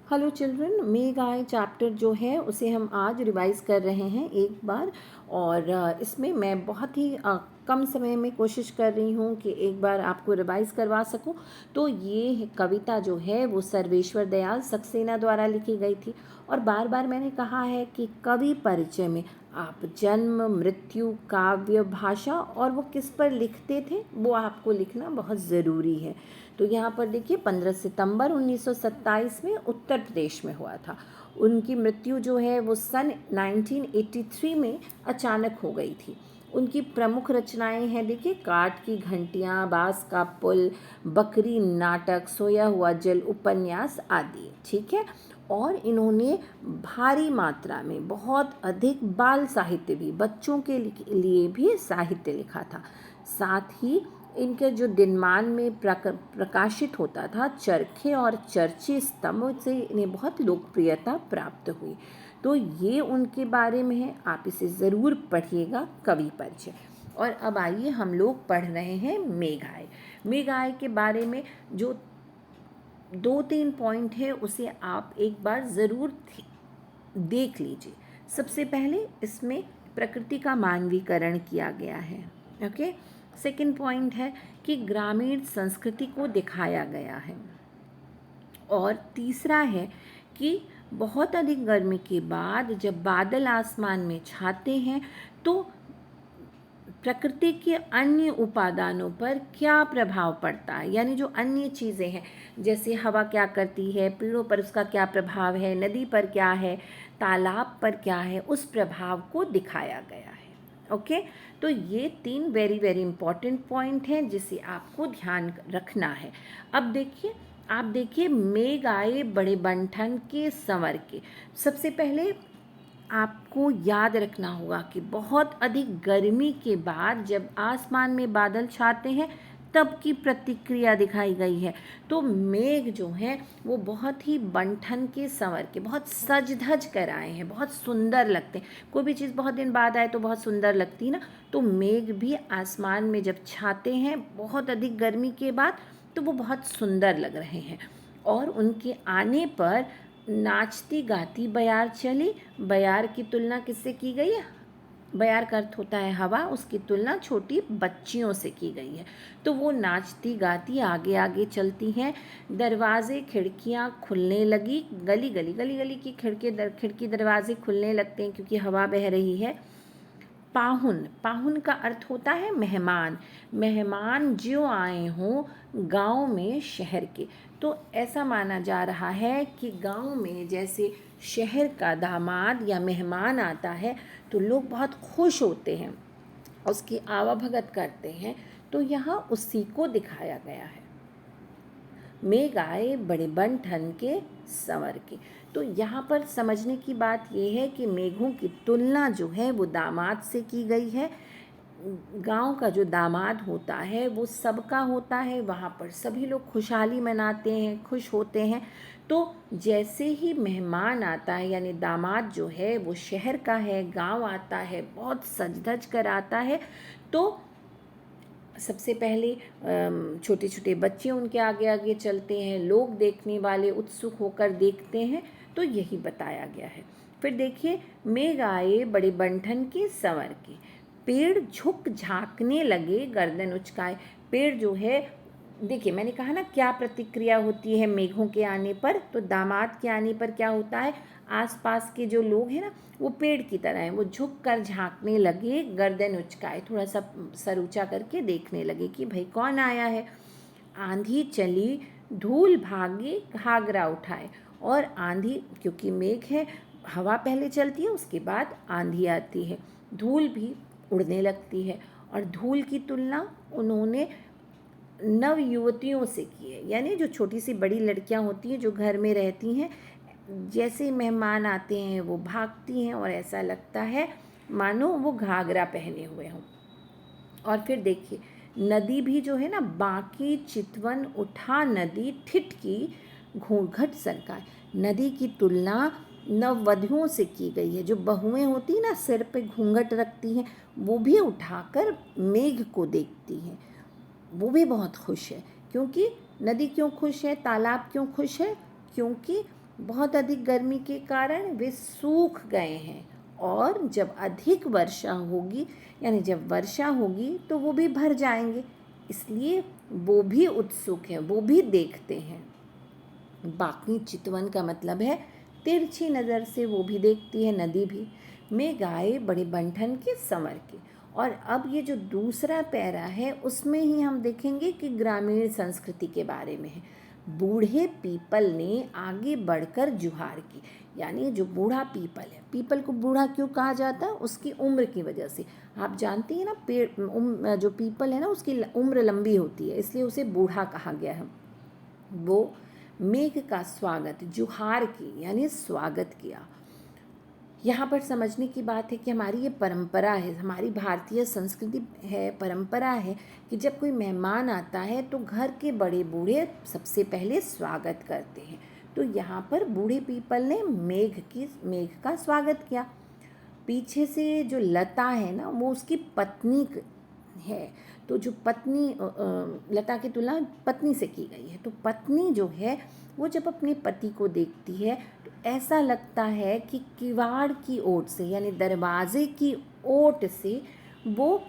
Hello children, मेघ आए chapter जो है उसे हम आज रिवाइज़ कर रहे हैं एक बार। और इसमें मैं बहुत ही कम समय में कोशिश कर रही हूँ कि एक बार आपको रिवाइज़ करवा सकूँ। तो ये कविता जो है वो सर्वेश्वर दयाल सक्सेना द्वारा लिखी गई थी। और बार बार मैंने कहा है कि कवि परिचय में आप जन्म, मृत्यु, काव्य, भाषा और वो किस पर लिखते थे वो आपको लिखना बहुत ज़रूरी है। तो यहाँ पर देखिए 15 सितंबर 1927 में उत्तर प्रदेश में हुआ था। उनकी मृत्यु जो है वो सन 1983 में अचानक हो गई थी। उनकी प्रमुख रचनाएं हैं, देखिए, काठ की घंटियाँ, बांस का पुल, बकरी नाटक, सोया हुआ जल, उपन्यास आदि। ठीक है। और इन्होंने भारी मात्रा में बहुत अधिक बाल साहित्य भी, बच्चों के लिए भी साहित्य लिखा था। साथ ही इनके जो दिनमान में प्रकाशित होता था चरखे और चर्चे स्तंभ से इन्हें बहुत लोकप्रियता प्राप्त हुई। तो ये उनके बारे में है, आप इसे ज़रूर पढ़िएगा, कवि परिचय। और अब आइए हम लोग पढ़ रहे हैं मेघ आए। मेघ आए के बारे में जो 2-3 पॉइंट है उसे आप एक बार ज़रूर देख लीजिए। सबसे पहले इसमें प्रकृति का मानवीकरण किया गया है। ओके। सेकंड पॉइंट है कि ग्रामीण संस्कृति को दिखाया गया है। और तीसरा है कि बहुत अधिक गर्मी के बाद जब बादल आसमान में छाते हैं तो प्रकृति के अन्य उपादानों पर क्या प्रभाव पड़ता है, यानी जो अन्य चीज़ें हैं, जैसे हवा क्या करती है, पेड़ों पर उसका क्या प्रभाव है, नदी पर क्या है, तालाब पर क्या है, उस प्रभाव को दिखाया गया है। ओके। तो ये 3 वेरी वेरी इंपॉर्टेंट पॉइंट हैं जिसे आपको ध्यान रखना है। अब देखिए, आप देखिए, मेघ आए बड़े बंठन के संवर के। सबसे पहले आपको याद रखना होगा कि बहुत अधिक गर्मी के बाद जब आसमान में बादल छाते हैं तब की प्रतिक्रिया दिखाई गई है। तो मेघ जो है वो बहुत ही बंठन के संवर के, बहुत सज धज कर आए हैं, बहुत सुंदर लगते हैं। कोई भी चीज़ बहुत दिन बाद आए तो बहुत सुंदर लगती है ना। तो मेघ भी आसमान में जब छाते हैं बहुत अधिक गर्मी के बाद तो वो बहुत सुंदर लग रहे हैं। और उनके आने पर नाचती गाती बयार चली। बयार की तुलना किससे की गई है? बयार का अर्थ होता है हवा, उसकी तुलना छोटी बच्चियों से की गई है। तो वो नाचती गाती आगे आगे चलती हैं। दरवाजे खिड़कियाँ खुलने लगी, गली गली गली गली की खिड़की दरवाजे खुलने लगते हैं क्योंकि हवा बह रही है। पाहुन, पाहुन का अर्थ होता है मेहमान। मेहमान जो आए हों गांव में शहर के। तो ऐसा माना जा रहा है कि गांव में जैसे शहर का दामाद या मेहमान आता है तो लोग बहुत खुश होते हैं, उसकी आवाभगत करते हैं। तो यहाँ उसी को दिखाया गया है। मेघ आए बड़े बंठन के संवर के। तो यहाँ पर समझने की बात यह है कि मेघों की तुलना जो है वो दामाद से की गई है। गांव का जो दामाद होता है वो सबका होता है, वहाँ पर सभी लोग खुशहाली मनाते हैं, खुश होते हैं। तो जैसे ही मेहमान आता है, यानी दामाद जो है वो शहर का है, गांव आता है, बहुत सज धज कर आता है, तो सबसे पहले छोटे छोटे बच्चे उनके आगे आगे चलते हैं, लोग देखने वाले उत्सुक होकर देखते हैं। तो यही बताया गया है। फिर देखिए, मेघ आए बड़े बंठन के संवर के, पेड़ झुक झांकने लगे गर्दन उचकाए। पेड़ जो है, देखिए मैंने कहा ना क्या प्रतिक्रिया होती है मेघों के आने पर। तो दामाद के आने पर क्या होता है, आसपास के जो लोग हैं ना वो पेड़ की तरह हैं, वो झुक कर झांकने लगे, गर्दन उचकाए, थोड़ा सा सर ऊंचा करके देखने लगे कि भाई कौन आया है। आंधी चली, धूल भागी, घाघरा उठाए। और आंधी, क्योंकि मेघ है, हवा पहले चलती है उसके बाद आंधी आती है, धूल भी उड़ने लगती है। और धूल की तुलना उन्होंने नव युवतियों से की है, यानी जो छोटी सी बड़ी लड़कियां होती हैं जो घर में रहती हैं, जैसे मेहमान आते हैं वो भागती हैं और ऐसा लगता है मानो वो घाघरा पहने हुए हों। और फिर देखिए, नदी भी जो है ना, बाकी चितवन उठा नदी ठिठकी घूंघट सरकाए। नदी की तुलना नववधुओं से की गई है। जो बहुएं होती हैं ना, सिर पे घूंघट रखती हैं, वो भी उठाकर मेघ को देखती हैं, वो भी बहुत खुश है। क्योंकि नदी क्यों खुश है, तालाब क्यों खुश है? क्योंकि बहुत अधिक गर्मी के कारण वे सूख गए हैं, और जब अधिक वर्षा होगी यानी जब वर्षा होगी तो वो भी भर जाएंगे, इसलिए वो भी उत्सुक हैं, वो भी देखते हैं। बाकी चितवन का मतलब है तिरछी नज़र से वो भी देखती है, नदी भी। मैं गाए बड़े बंठन के संवर के। और अब ये जो दूसरा पैरा है उसमें ही हम देखेंगे कि ग्रामीण संस्कृति के बारे में है। बूढ़े पीपल ने आगे बढ़कर जुहार की, यानी जो बूढ़ा पीपल है, पीपल को बूढ़ा क्यों कहा जाता है? उसकी उम्र की वजह से। आप जानती हैं ना, पेड़ जो पीपल है ना उसकी उम्र लंबी होती है, इसलिए उसे बूढ़ा कहा गया है। वो मेघ का स्वागत, जुहार की यानी स्वागत किया। यहाँ पर समझने की बात है कि हमारी ये परंपरा है, हमारी भारतीय संस्कृति है, परंपरा है कि जब कोई मेहमान आता है तो घर के बड़े बूढ़े सबसे पहले स्वागत करते हैं। तो यहाँ पर बूढ़े पीपल ने मेघ का स्वागत किया। पीछे से जो लता है ना वो उसकी पत्नी है, तो जो पत्नी लता की तुलना पत्नी से की गई है। तो पत्नी जो है वो जब अपने पति को देखती है तो ऐसा लगता है कि किवाड़ की ओट से यानी दरवाजे की ओट से वो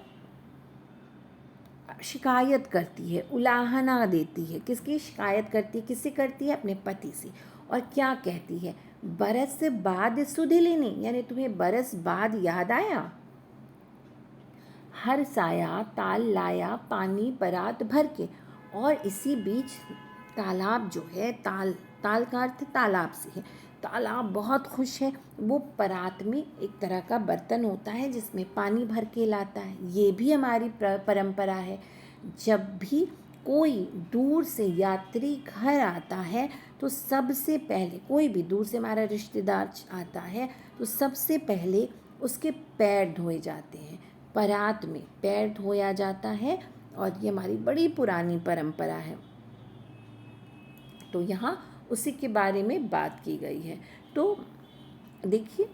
शिकायत करती है, उलाहना देती है। किसकी शिकायत करती है? किससे करती है? अपने पति से। और क्या कहती है? बरस बाद सुध लेनी, यानी तुम्हें बरस बाद याद आया। हर साया ताल लाया पानी परात भर के। और इसी बीच तालाब जो है, ताल का अर्थ तालाब से है, तालाब बहुत खुश है। वो परात में एक तरह का बर्तन होता है जिसमें पानी भर के लाता है। ये भी हमारी परंपरा है। जब भी कोई दूर से यात्री घर आता है तो सबसे पहले, कोई भी दूर से हमारा रिश्तेदार आता है तो सबसे पहले उसके पैर धोए जाते हैं, परात में पैर धोया जाता है। और ये हमारी बड़ी पुरानी परंपरा है। तो यहाँ उसी के बारे में बात की गई है। तो देखिए,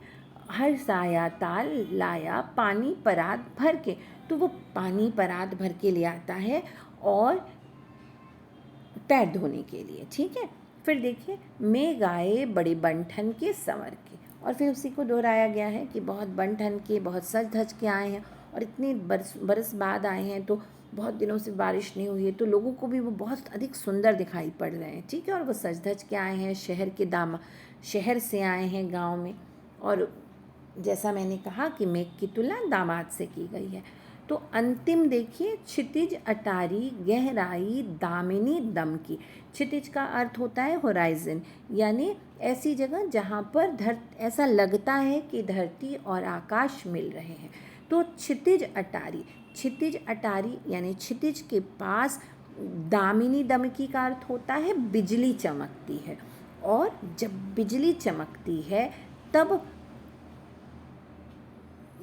हर साया ताल लाया पानी परात भर के, तो वो पानी परात भर के ले आता है और पैर धोने के लिए, ठीक है। फिर देखिए, मैं गाए बड़े बंठन के संवर के, और फिर उसी को दोहराया गया है कि बहुत बंठन के, बहुत सज धज के आए हैं और इतने बरस बाद आए हैं, तो बहुत दिनों से बारिश नहीं हुई है, तो लोगों को भी वो बहुत अधिक सुंदर दिखाई पड़ रहे हैं, ठीक है। और वो सज धज के आए हैं, शहर से आए हैं गांव में। और जैसा मैंने कहा कि मेघ की तुलना दामाद से की गई है। तो अंतिम देखिए, क्षितिज अटारी गहराई दामिनी दम की। क्षितिज का अर्थ होता है होराइजन, यानी ऐसी जगह जहाँ पर ऐसा लगता है कि धरती और आकाश मिल रहे हैं। तो क्षितिज अटारी यानी क्षितिज के पास। दामिनी दमकी का अर्थ होता है बिजली चमकती है। और जब बिजली चमकती है तब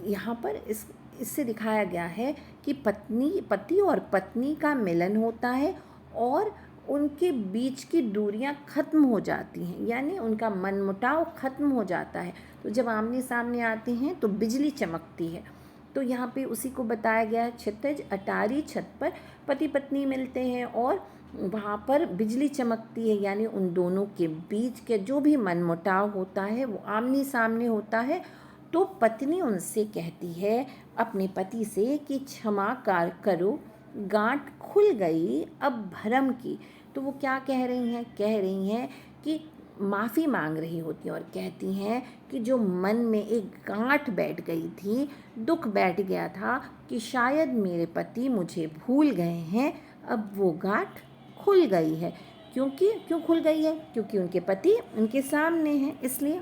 यहाँ पर इससे दिखाया गया है कि पति और पत्नी का मिलन होता है और उनके बीच की दूरियां खत्म हो जाती हैं, यानी उनका मनमुटाव खत्म हो जाता है। तो जब आमने सामने आते हैं तो बिजली चमकती है। तो यहाँ पे उसी को बताया गया है। क्षितिज अटारी, छत पर पति पत्नी मिलते हैं और वहाँ पर बिजली चमकती है, यानी उन दोनों के बीच के जो भी मनमुटाव होता है वो आमने सामने होता है। तो पत्नी उनसे कहती है अपने पति से कि क्षमा करो, गांठ खुल गई अब भरम की। तो वो क्या कह रही हैं? कह रही हैं कि माफ़ी मांग रही होती हैं और कहती हैं कि जो मन में एक गांठ बैठ गई थी, दुख बैठ गया था कि शायद मेरे पति मुझे भूल गए हैं, अब वो गांठ खुल गई है। क्यों खुल गई है? क्योंकि उनके पति उनके सामने हैं, इसलिए।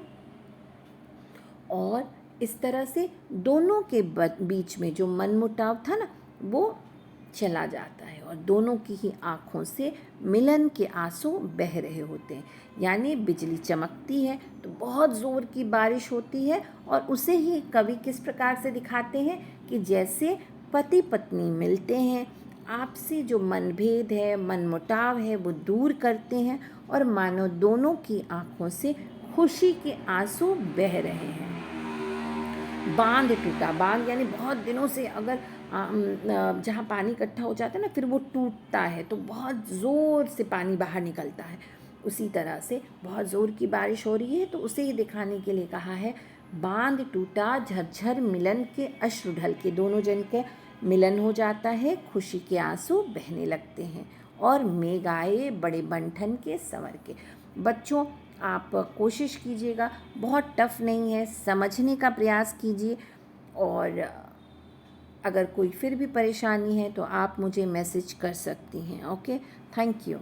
और इस तरह से दोनों के बीच में जो मनमुटाव था ना वो चला जाता है और दोनों की ही आँखों से मिलन के आंसू बह रहे होते हैं। यानी बिजली चमकती है तो बहुत ज़ोर की बारिश होती है, और उसे ही कवि किस प्रकार से दिखाते हैं कि जैसे पति पत्नी मिलते हैं, आपसी जो मनभेद है, मनमुटाव है, वो दूर करते हैं और मानो दोनों की आँखों से खुशी के आंसू बह रहे हैं। बांध टूटा, बांध यानी बहुत दिनों से अगर जहाँ पानी इकट्ठा हो जाता है ना, फिर वो टूटता है तो बहुत ज़ोर से पानी बाहर निकलता है। उसी तरह से बहुत ज़ोर की बारिश हो रही है तो उसे ही दिखाने के लिए कहा है, बांध टूटा झरझर मिलन के अश्रु ढल के, दोनों जन के मिलन हो जाता है, खुशी के आंसू बहने लगते हैं और मेघ आए बड़े बंठन के संवर के। बच्चों आप कोशिश कीजिएगा, बहुत टफ नहीं है, समझने का प्रयास कीजिए और अगर कोई फिर भी परेशानी है तो आप मुझे मैसेज कर सकती हैं। Okay, thank you.